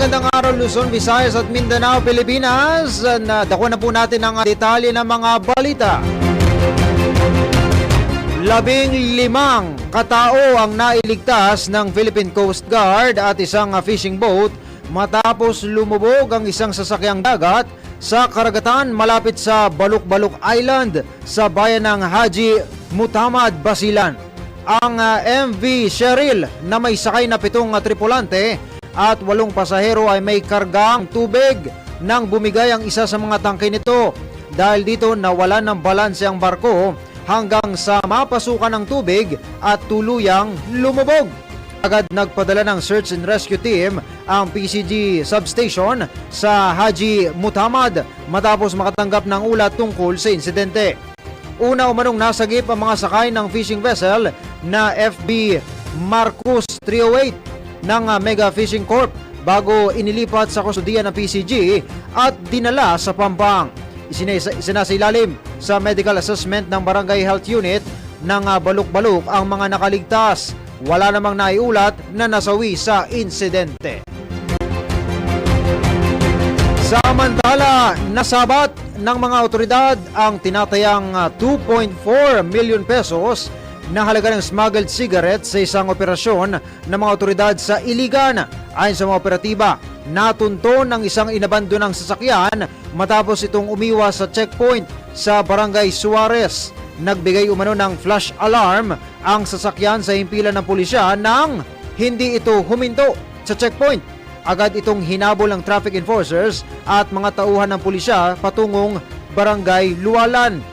Magandang araw Luzon, Visayas at Mindanao, Pilipinas. Dako na po natin ang detalye ng mga balita. 15 katao ang nailigtas ng Philippine Coast Guard at isang fishing boat matapos lumubog ang isang sasakyang dagat sa karagatan malapit sa Baluk-Baluk Island sa bayan ng Haji Mutamad, Basilan. Ang MV Cheryl na may sakay na 7 tripulante at 8 pasahero ay may kargang tubig nang bumigay ang isa sa mga tangke nito. Dahil dito nawalan ng balanse ang barko hanggang sa mapasukan ng tubig at tuluyang lumubog. Agad nagpadala ng search and rescue team ang PCG substation sa Haji Mutamad matapos makatanggap ng ulat tungkol sa insidente. Una umanong nasagip ang mga sakay ng fishing vessel na FB Marcus 308 ng Mega Fishing Corp bago inilipat sa kustudiya ng PCG at dinala sa Pampang. Isinasailalim sa medical assessment ng Barangay Health Unit ng Baluk-Baluk ang mga nakaligtas. Wala namang naiulat na nasawi sa insidente. Samantala, nasabat ng mga otoridad ang tinatayang 2.4 million pesos na halaga ng smuggled cigarettes sa isang operasyon ng mga otoridad sa Iligan. Ayon sa mga operatiba, natunto ng isang inabandonang sasakyan matapos itong umiwas sa checkpoint sa Barangay Suarez. Nagbigay umano ng flash alarm ang sasakyan sa himpilan ng pulisya nang hindi ito huminto sa checkpoint. Agad itong hinabol ng traffic enforcers at mga tauhan ng pulisya patungong Barangay Lualan.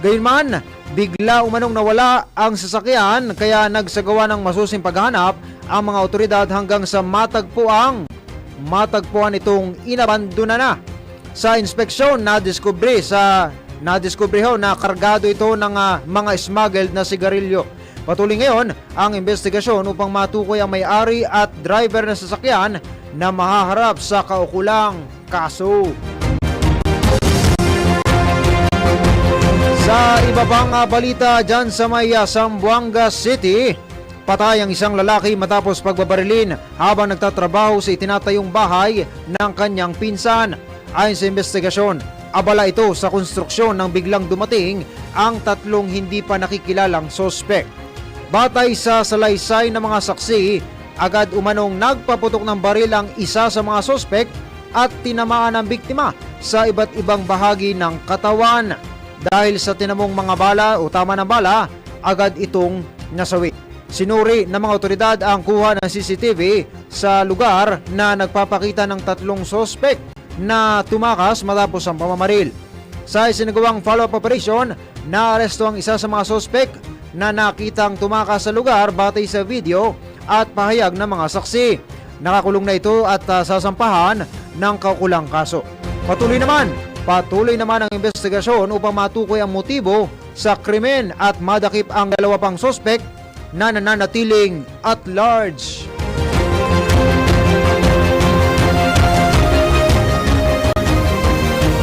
Gayunman, bigla umanong nawala ang sasakyan kaya nagsagawa ng masusing paghahanap ang mga otoridad hanggang sa matagpuan itong inabandona na. Sa inspeksyon, nadiskubre na kargado ito ng mga smuggled na sigarilyo. Patuloy ngayon ang investigasyon upang matukoy ang may-ari at driver ng sasakyan na mahaharap sa kaukulang kaso. Sa iba pang balita dyan sa may Zamboanga City, patay ang isang lalaki matapos pagbabarilin habang nagtatrabaho sa itinatayong bahay ng kanyang pinsan. Ayon sa investigasyon, abala ito sa konstruksyon nang biglang dumating ang 3 hindi pa nakikilalang sospek. Batay sa salaysay ng mga saksi, agad umanong nagpaputok ng baril ang isa sa mga sospek at tinamaan ang biktima sa iba't ibang bahagi ng katawan. Dahil sa tinamong mga bala o tama ng bala, agad itong nasawi. Sinuri ng mga otoridad ang kuha ng CCTV sa lugar na nagpapakita ng 3 sospek na tumakas matapos ang pamamaril. Sa isinagawang follow-up operation, naaresto ang isa sa mga sospek na nakitang tumakas sa lugar batay sa video at pahayag ng mga saksi. Nakakulong na ito at sasampahan ng kaukulang kaso. Patuloy naman ang investigasyon upang matukoy ang motibo sa krimen at madakip ang 2 pang sospek na nananatiling at large.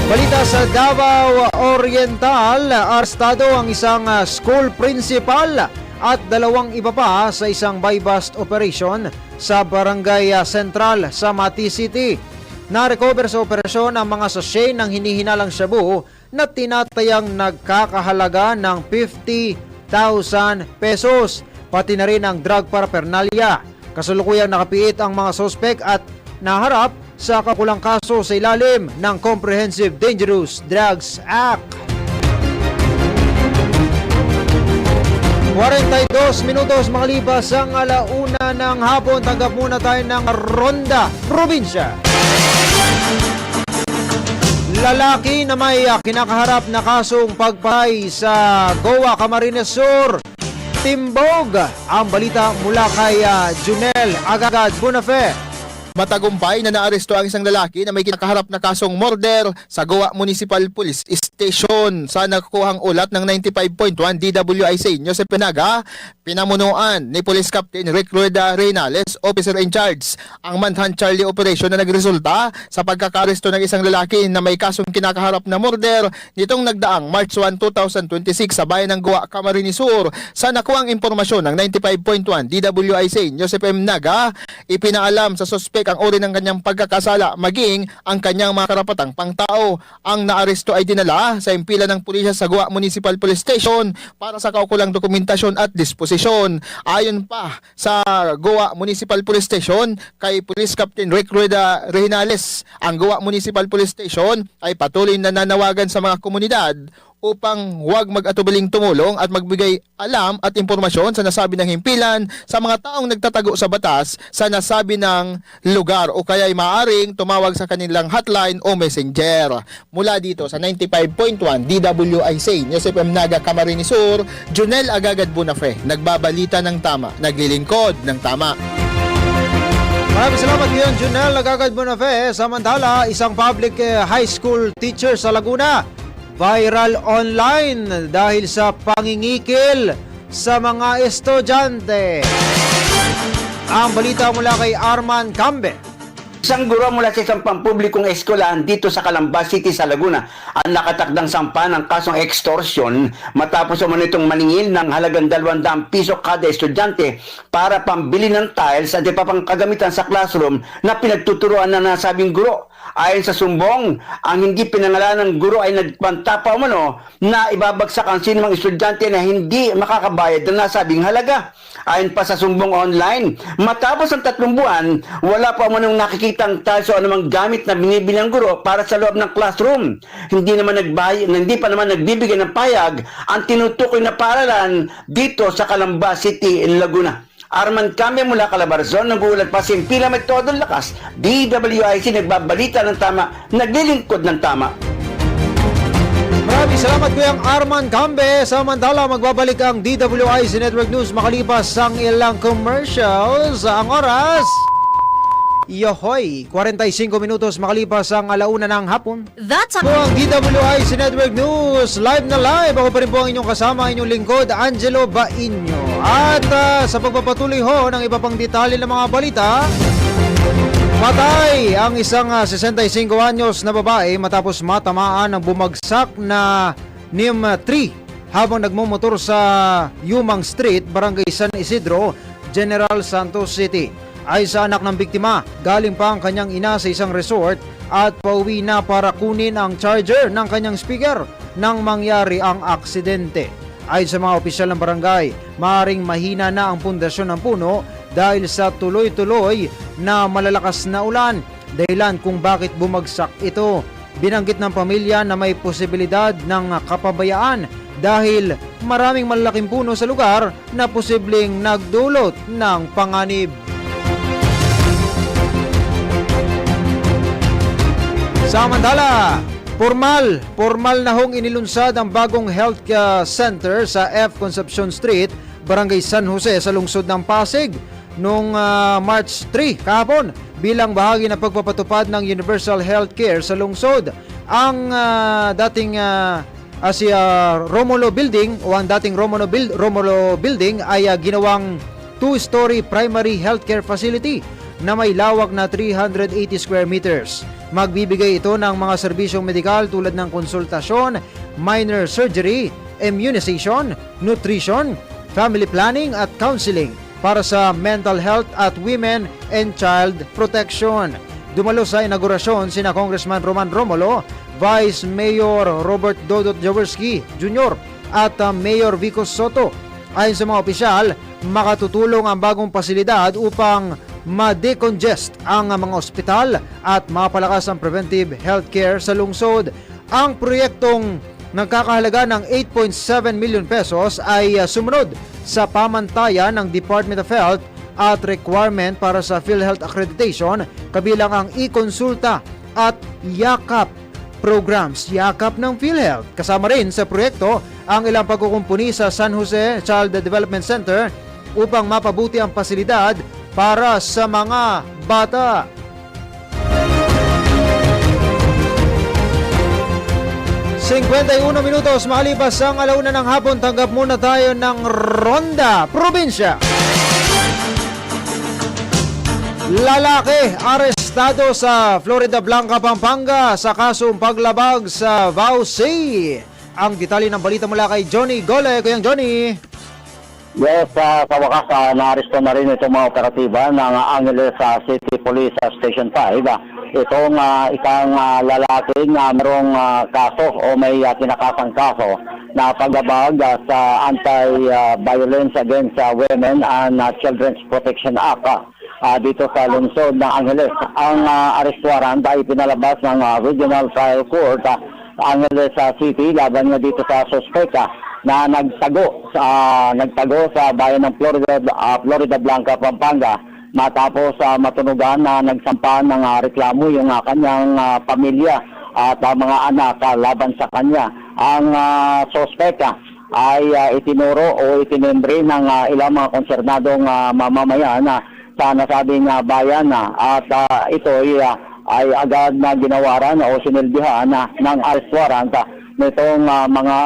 Balita sa Davao Oriental, arestado ang isang school principal at 2 iba pa sa isang buy-bust operation sa Barangay Central sa Mati City. Na-recover sa operasyon ang mga sachet ng hinihinalang shabu na tinatayang nagkakahalaga ng 50,000 pesos, pati na rin ang drug paraphernalia. Kasalukuyang nakapiit ang mga sospek at naharap sa kakulang kaso sa ilalim ng Comprehensive Dangerous Drugs Act. 42 minutos makalipas ang 1:00 ng hapon, tanggap muna tayo ng Ronda Probinsya. Lalaki na may kinakaharap na kasong pagpatay sa Goa, Camarines Sur, timbog. Ang balita mula kay Junel Agagad Bunafe. Matagumpay na naaresto ang isang lalaki na may kinakaharap na kasong murder sa Goa Municipal Police Station sa nakukuhang ulat ng 95.1 DWIC Joseph Penaga, pinamunuan ni Police Captain Rick Rueda Reynales, officer in charge, ang Manhunt Charlie operation na nagresulta sa pagkakaresto ng isang lalaki na may kasong kinakaharap na murder nitong nagdaang March 1, 2026 sa bayan ng Guwa, Camarines Sur. Sa nakuhang impormasyon ng 95.1 DWIC Joseph M. Naga, ipinaalam sa suspek ang uri ng kanyang pagkakasala maging ang kanyang mga karapatang pangtao. Ang naaresto ay dinala sa impila ng pulisya sa Guwa Municipal Police Station para sa kaukulang dokumentasyon at disposisyon. Ayon pa sa Guwa Municipal Police Station kay Police Captain Rick Rueda Reynales, ang Guwa Municipal Police Station ay patuloy na nanawagan sa mga komunidad upang huwag mag-atubiling tumulong at magbigay alam at impormasyon sa nasabi ng himpilan sa mga taong nagtatago sa batas sa nasabi ng lugar o kaya'y maaaring tumawag sa kanilang hotline o messenger. Mula dito sa 95.1 DWIC Joseph M. Naga, Camarines Sur, Junel Agagad Bunafe, nagbabalita ng tama, naglilingkod ng tama. Maraming salamat ngayon, Junel Agagad Bunafe. Samantala, isang public high school teacher sa Laguna viral online dahil sa pangingikil sa mga estudyante. Ang balita mula kay Arman Cambe. Isang guro mula sa isang pampublikong eskwelahan dito sa Calamba City sa Laguna ang nakatakdang sampa ng kasong extortion matapos umano itong maningil ng halagang 200 piso kada estudyante para pambili ng tiles at iba pang kagamitan sa classroom na pinagtuturuan ng nasabing guro. Ayon sa sumbong, ang hindi pinangalanang guro ay nagpanta pa umano na ibabagsak ang sinumang estudyante na hindi makakabayad ng nasabing halaga. Ayon pa sa sumbong online, matapos ang 3 buwan, wala pa umanong nakikitang tiles o anumang gamit na binibili ng guro para sa loob ng classroom. Hindi pa naman nagbibigay ng payag ang tinutukoy na paaralan dito sa Calamba City, Laguna. Arman Cambe mula Calabarzon, nag-uulat pa si Impila may todong lakas. DWIC nagbabalita ng tama, naglilingkod ng tama. Maraming salamat Kuyang Arman Cambe. Samantala, magbabalik ang DWIC Network News makalipas ang ilang commercials. Ang oras, yohoy, 45 minutos makalipas ang 1:00 ng hapon. That's Po ang DWIC Network News, live na live. Ako pa rin po ang inyong kasama, inyong lingkod, Angelo Bainyo. At sa pagpapatuloy ho ng iba pang detalye ng mga balita, patay ang isang 65 anyos na babae matapos matamaan ng bumagsak na NIM 3 habang nagmumotor sa Yumang Street, Barangay San Isidro, General Santos City. Ay sa anak ng biktima, galing pa ang kanyang ina sa isang resort at pauwi na para kunin ang charger ng kanyang speaker nang mangyari ang aksidente. Ayon sa mga opisyal ng barangay, maaaring mahina na ang pundasyon ng puno dahil sa tuloy-tuloy na malalakas na ulan, dahilan kung bakit bumagsak ito. Binanggit ng pamilya na may posibilidad ng kapabayaan dahil maraming malalaking puno sa lugar na posibleng nagdulot ng panganib. Samantala, formal na hong inilunsad ang bagong health center sa F. Concepcion Street, Barangay San Jose sa lungsod ng Pasig noong March 3 kahapon bilang bahagi ng pagpapatupad ng Universal Healthcare sa lungsod. Ang dating Romulo Building o ang dating Romulo Building ay ginawang 2-story primary healthcare facility na may lawak na 380 square meters. Magbibigay ito ng mga serbisyong medikal tulad ng konsultasyon, minor surgery, immunization, nutrition, family planning at counseling para sa mental health at women and child protection. Dumalo sa inaugurasyon sina Congressman Roman Romulo, Vice Mayor Robert Dodot Jaworski Jr. at Mayor Vico Soto. Ayon sa mga opisyal, makatutulong ang bagong pasilidad upang ma-decongest ang mga ospital at mapalakas ang preventive healthcare sa lungsod. Ang proyektong nagkakahalaga ng 8.7 million pesos ay sumunod sa pamantayan ng Department of Health at requirement para sa PhilHealth accreditation, kabilang ang e-konsulta at yakap programs, yakap ng PhilHealth. Kasama rin sa proyekto ang ilang pagkukumpuni sa San Jose Child Development Center upang mapabuti ang pasilidad para sa mga bata. 51 minutos makalipas ang alauna ng hapon, tanggap muna tayo ng Ronda Probinsya. Lalaki arestado sa Florida Blanca, Pampanga sa kasong paglabag sa Vauci. Ang detalye ng balita mula kay Johnny Gole. Kuyang Johnny. Yes, sa wakas, naaresto na rin itong mga operatiba ng Angeles City Police Station 5. Itong isang lalaki na mayroong kaso o may kinakasang kaso na paglabag sa Anti-Violence Against Women and Children's Protection Act dito sa lungsod ng Angeles. Ang arrest warrant ay pinalabas ng Regional Trial Court Angeles City laban nga dito sa suspeka na nagtago sa bayan ng Florida Blanca, Pampanga matapos matunugan na nagsampa ng reklamo yung kanyang pamilya at mga anak laban sa kanya. Ang suspeka ay itinuro o itinimbre ng ilang mga konsernadong mamamayan sa nasabing bayan at ito ay agad na ginawaran o sinilbihan ng arrest warrant nitong mga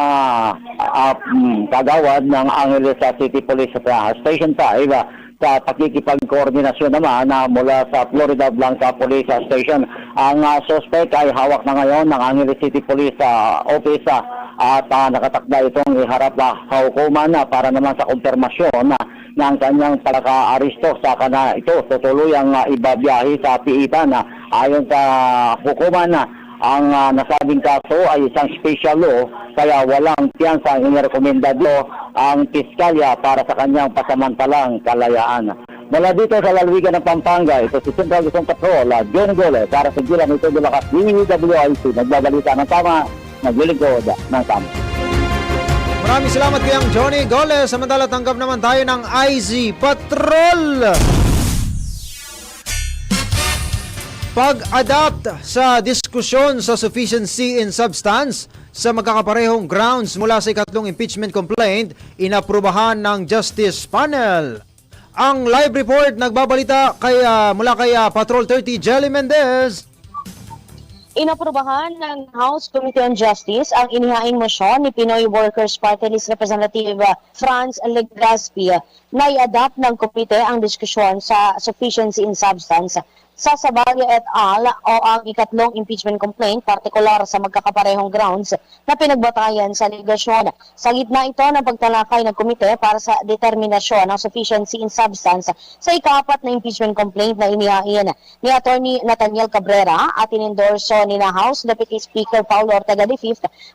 kagawad ng Angeles City Police Station 5 sa pakikipagkoordinasyon naman mula sa Florida Blanca Police Station. Ang suspect ay hawak na ngayon ng Angeles City Police Office at nakatakda itong iharap sa hukuman para naman sa kumpirmasyon ng kanyang pagka-aristo. Saka na ito tutuluyang ibabiyahe sa piitan. Ayon sa hukuman ang nasabing kaso ay isang special law kaya walang piyansa ang inirekomendado ang piskalya para sa kanyang pasamantalang kalayaan. Mula dito sa lalawigan ng Pampanga, ito si Central Luzon Patrol, John Gole, para sa Gilang ito de Lakas, DWIC, nagbabalita ng tama, naglilingkod ng tama. Maraming salamat kayang Johnny Gole. Samantala tanggap naman tayo ng IZ Patrol. Pag-adapt sa diskusyon sa sufficiency in substance sa magkakaparehong grounds mula sa ikatlong impeachment complaint, inaprubahan ng Justice Panel. Ang live report nagbabalita mula kay Patrol 30 Jelly Mendez. Inaprubahan ng House Committee on Justice ang inihaing mosyon ni Pinoy Workers Party List Representative Franz Legaspi na i-adapt ng komite ang diskusyon sa sufficiency in substance sa Sabaglia et al. O ang ikatlong impeachment complaint, partikular sa magkakaparehong grounds na pinagbatayan sa ligasyon. Sa gitna ito ng pagtalakay ng komite para sa determinasyon ng sufficiency in substance sa ikaapat na impeachment complaint na inihain ni Attorney Nathaniel Cabrera at inendorso ni na House Deputy Speaker Paulo Ortega V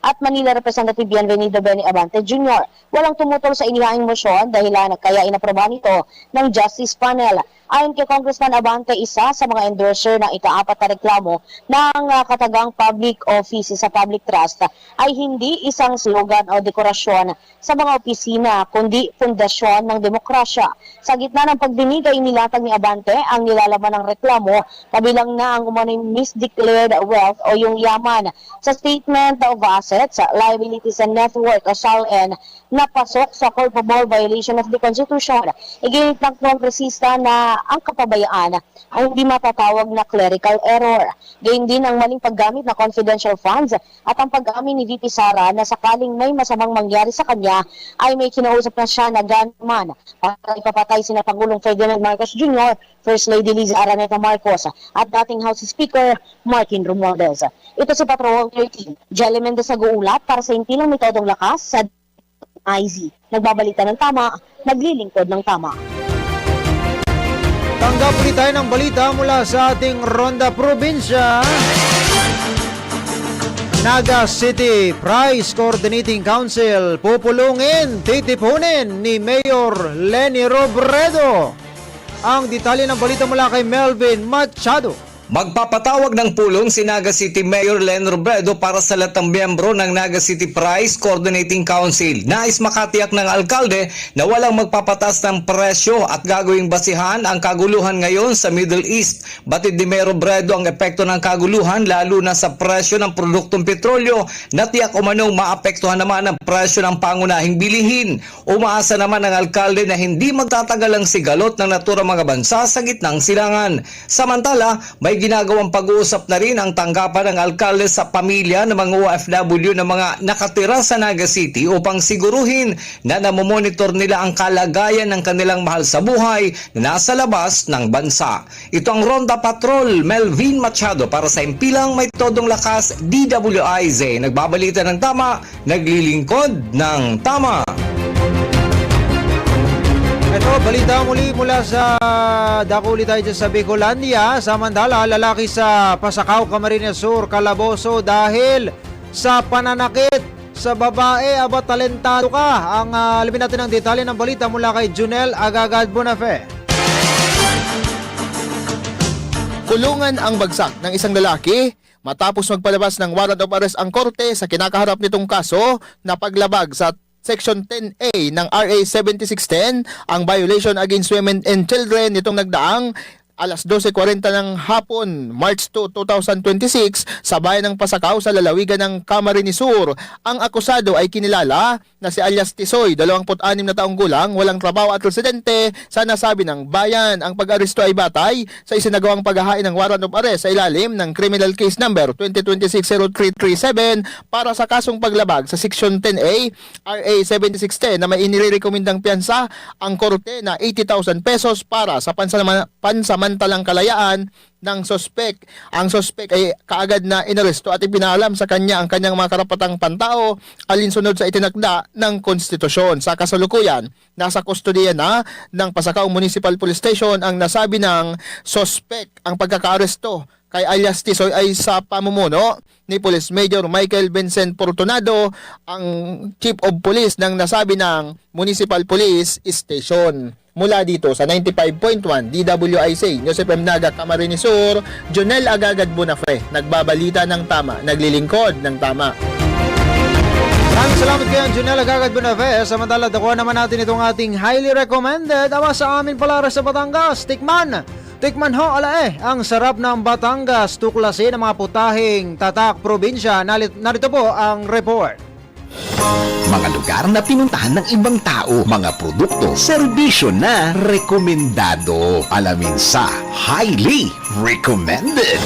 at Manila Representative Bienvenido Benny Abante Jr. Walang tumutol sa inihaing mosyon dahilan kaya inaprobahan ito ng Justice Panel. Ayon kay Congressman Abante, isa sa mga endorser ng ikaapat na reklamo ng katagang public office sa public trust ay hindi isang slogan o dekorasyon sa mga opisina, kundi pundasyon ng demokrasya. Sa gitna ng pagdinig ay nilatag ni Abante ang nilalaman ng reklamo, kabilang na ang umano'y misdeclared wealth o yung yaman sa Statement of Assets, Liabilities and Net Worth o SALN na pasok sa culpable violation of the Constitution. Iginit ng kongresista na ang kapabayaan ay hindi matatawag na clerical error. Gayun din ang maling paggamit na confidential funds at ang pag-amin ni VP Sara na sakaling may masamang mangyari sa kanya ay may kinausap na siya na gunman para ipapatay sina Pangulong Ferdinand Marcos Jr., First Lady Liza Araneta Marcos at dating House Speaker Martin Romualdez. Ito si Patrol 13, Jelly Mendez nag-uulat para sa Intilang Metodong Lakas sa IZ. Nagbabalita ng tama, naglilingkod ng tama. Tanggap ulit tayo ng balita mula sa ating Ronda Probinsya. Naga City Price Coordinating Council pupulungin, titipunin ni Mayor Leni Robredo. Ang detalye ng balita mula kay Melvin Machado. Magpapatawag ng pulong si Naga City Mayor Len Robredo para sa lahat ng miyembro ng Naga City Price Coordinating Council. Nais makatiyak ng alkalde na walang magpapatas ng presyo at gagawing basihan ang kaguluhan ngayon sa Middle East. Batid ni Mayor Robredo ang epekto ng kaguluhan lalo na sa presyo ng produktong petrolyo na tiyak umanong maapektuhan naman ang presyo ng pangunahing bilihin. Umaasa naman ng alkalde na hindi magtatagal ang sigalot ng naturang mga bansa sa gitnang silangan. Samantala, may ay ginagawang pag-uusap na rin ang tanggapan ng alkalde sa pamilya ng mga OFW na mga nakatira sa Naga City upang siguruhin na namomonitor nila ang kalagayan ng kanilang mahal sa buhay na nasa labas ng bansa. Ito ang Ronda Patrol, Melvin Machado para sa Impilang May Todong Lakas, DWIZ. Nagbabalita ng tama, naglilingkod ng tama. Ito, balita muli mula sa Dakuli tayo dyan sa Bicolandia. Samantala, lalaki sa Pasakaw, Camarines Sur, Calabozo dahil sa pananakit sa babae. Aba, talentado ka. Ang alamin natin ang detalye ng balita mula kay Junel Agagad Bonafe. Kulungan ang bagsak ng isang lalaki matapos magpalabas ng warrant of arrest ang korte sa kinakaharap nitong kaso na paglabag sa Section 10A ng RA 7610, ang violation against women and children nitong nagdaang alas 12:40 ng hapon, March 2, 2026 sa bayan ng Pasakaw sa lalawigan ng Camarines Sur. Ang akusado ay kinilala na si alias Tisoy, 26 na taong gulang, walang trabaho at residente sa nasabi ng bayan. Ang pag-aresto ay batay sa isinagawang paghahain ng warrant of arrest sa ilalim ng criminal case number 2026-0337 para sa kasong paglabag sa Section 10A RA 7610 na may inirekomendang piyansa ang korte na 80,000 pesos para sa pansamantalang kalayaan ng sospek. Ang sospek ay kaagad na inaresto at ipinalam sa kanya ang kanyang mga karapatang pantao alinsunod sa itinakda ng konstitusyon. Sa kasalukuyan, nasa kustodiya na ng Pasakaw Municipal Police Station ang nasabi ng sospek. Ang pagkakaaresto kay alias Tisoy ay sa pamumuno ni Police Major Michael Vincent Fortunado, ang Chief of Police ng nasabi ng Municipal Police Station. Mula dito sa 95.1 DWIC, Joseph M. Naga, Camarines Sur, Jonel Agagad Bonafe, nagbabalita ng tama, naglilingkod ng tama. Maraming salamat kayo, Junel Agagad Bonafe. Samantala, dakuha naman natin itong ating highly recommended awa sa amin pala sa Batangas. Tikman ho, ang sarap ng Batangas. Tuklasin ang mga putahing tatak probinsya. Narito po ang report. Mga lugar na pinuntahan ng ibang tao, mga produkto, serbisyo na rekomendado. Alamin sa Highly Recommended.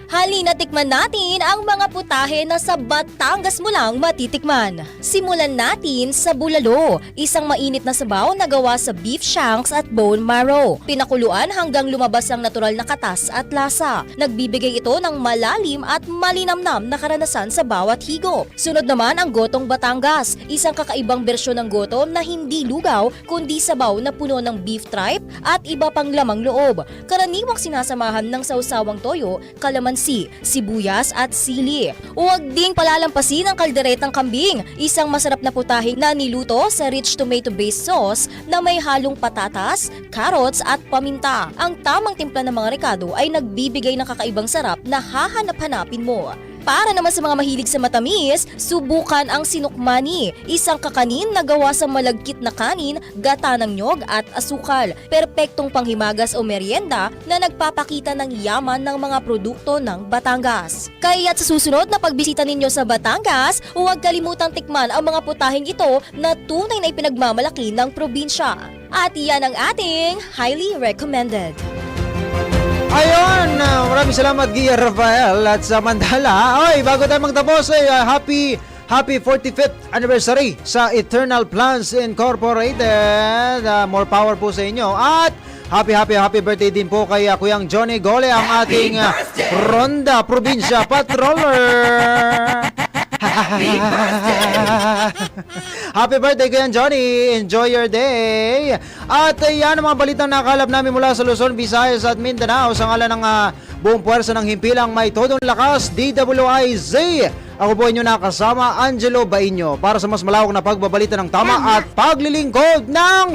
Halina tikman natin ang mga putahe na sa Batangas mo lang matitikman. Simulan natin sa bulalo, isang mainit na sabaw na gawa sa beef shanks at bone marrow. Pinakuluan hanggang lumabas ang natural na katas at lasa. Nagbibigay ito ng malalim at malinamnam na karanasan sa bawat higop. Sunod naman ang gotong Batangas, isang kakaibang bersyon ng goto na hindi lugaw kundi sabaw na puno ng beef tripe at iba pang lamang loob. Karaniwang sinasamahan ng sausawang toyo, kalamansi, sibuyas at sili. Huwag ding palalampasin ang kalderetang kambing, isang masarap na putahing na niluto sa rich tomato-based sauce na may halong patatas, carrots at paminta. Ang tamang timpla ng mga rekado ay nagbibigay ng kakaibang sarap na hahanap-hanapin mo. Para naman sa mga mahilig sa matamis, subukan ang sinukmani, isang kakanin na gawa sa malagkit na kanin, gata ng nyog at asukal. Perpektong panghimagas o merienda na nagpapakita ng yaman ng mga produkto ng Batangas. Kaya't sa susunod na pagbisita ninyo sa Batangas, huwag kalimutang tikman ang mga putahing ito na tunay na ipinagmamalaki ng probinsya. At yan ang ating highly recommended. Ayun, maraming salamat Gia Rafael. At samantala, bago tayo magtapos, happy 45th anniversary sa Eternal Plans Incorporated. More power po sa inyo. At happy birthday din po kay Kuyang Johnny Gole, ang ating Ronda Provincia Patroller. Happy birthday Kuya Johnny. Enjoy your day. At yan ang mga balitang nakalap namin mula sa Luzon, Visayas at Mindanao sa ngalan ng buong puwersa ng Himpilang May Todong Lakas, DWIZ. Ako po inyo nakasama, Angelo Bainyo, para sa mas malawak na pagbabalita ng tama at paglilingkod ng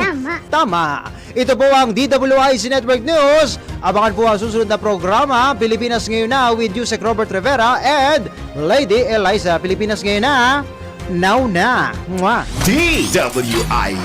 tama. Ito po ang DWIZ Network News. Abangan po ang susunod na programa, Pilipinas Ngayon Na, with Yusek Robert Rivera and Lady Eliza. Pilipinas Ngayon Na, now na. Mwah! DWIZ.